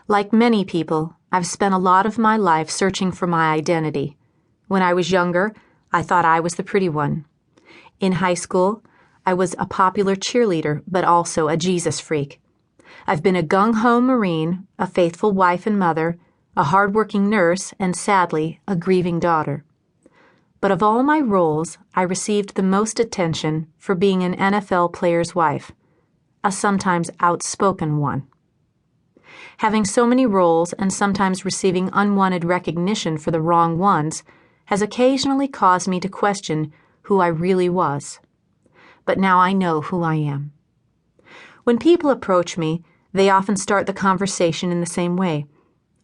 Like many people, I've spent a lot of my life searching for my identity. When I was younger, I thought I was the pretty one. In high school, I was a popular cheerleader, but also a Jesus freak. I've been a gung-ho Marine, a faithful wife and mother, a hard-working nurse, and sadly, a grieving daughter. But of all my roles, I received the most attention for being an NFL player's wife, a sometimes outspoken one. Having so many roles and sometimes receiving unwanted recognition for the wrong ones has occasionally caused me to question who I really was. But now I know who I am. When people approach me, they often start the conversation in the same way.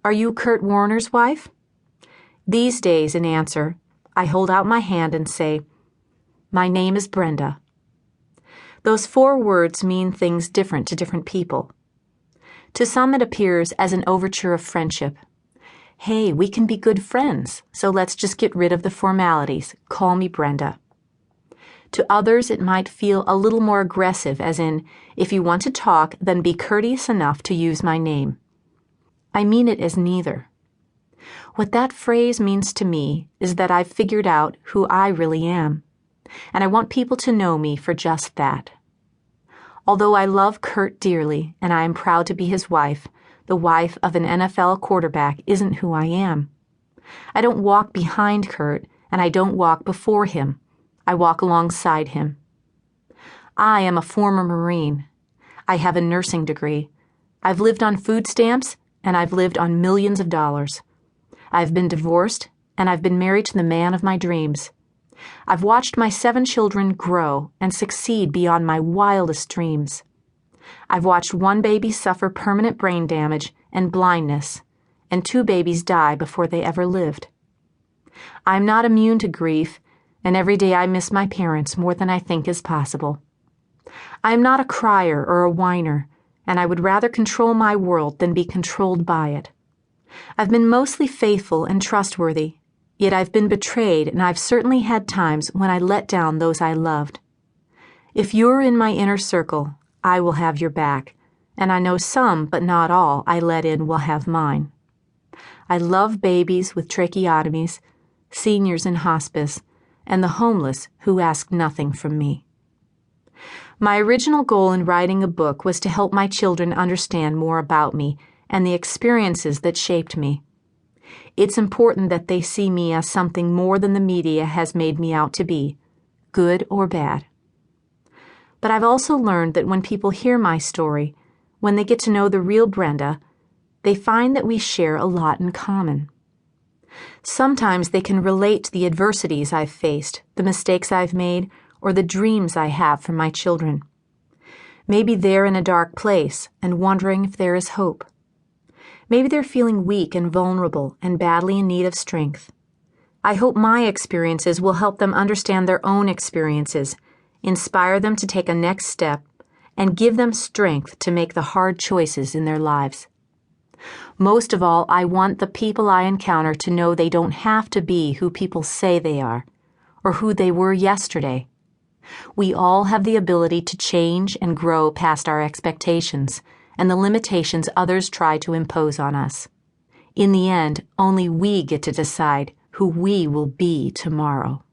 "Are you Kurt Warner's wife?" These days, in answer, I hold out my hand and say, "My name is Brenda." Those 4 words mean things different to different people. To some it appears as an overture of friendship. "Hey, we can be good friends, so let's just get rid of the formalities. Call me Brenda." To others it might feel a little more aggressive, as in, if you want to talk, then be courteous enough to use my name. I mean it as neither. What that phrase means to me is that I've figured out who I really am, and I want people to know me for just that. Although I love Kurt dearly and I am proud to be his wife, the wife of an NFL quarterback isn't who I am. I don't walk behind Kurt, and I don't walk before him. I walk alongside him. I am a former Marine. I have a nursing degree. I've lived on food stamps, and I've lived on millions of dollars. I've been divorced, and I've been married to the man of my dreams. I've watched my 7 children grow and succeed beyond my wildest dreams. I've watched 1 baby suffer permanent brain damage and blindness, and 2 babies die before they ever lived. I'm not immune to grief, and every day I miss my parents more than I think is possible. I am not a crier or a whiner, and I would rather control my world than be controlled by it. I've been mostly faithful and trustworthy, yet I've been betrayed, and I've certainly had times when I let down those I loved. If you're in my inner circle, I will have your back, and I know some, but not all, I let in will have mine. I love babies with tracheotomies, seniors in hospice, and the homeless who ask nothing from me. My original goal in writing a book was to help my children understand more about me and the experiences that shaped me. It's important that they see me as something more than the media has made me out to be, good or bad. But I've also learned that when people hear my story, when they get to know the real Brenda, they find that we share a lot in common. Sometimes they can relate to the adversities I've faced, the mistakes I've made, or the dreams I have for my children. Maybe they're in a dark place and wondering if there is hope. Maybe they're feeling weak and vulnerable and badly in need of strength. I hope my experiences will help them understand their own experiences, inspire them to take a next step, and give them strength to make the hard choices in their lives. Most of all, I want the people I encounter to know they don't have to be who people say they are, or who they were yesterday. We all have the ability to change and grow past our expectations and the limitations others try to impose on us. In the end, only we get to decide who we will be tomorrow.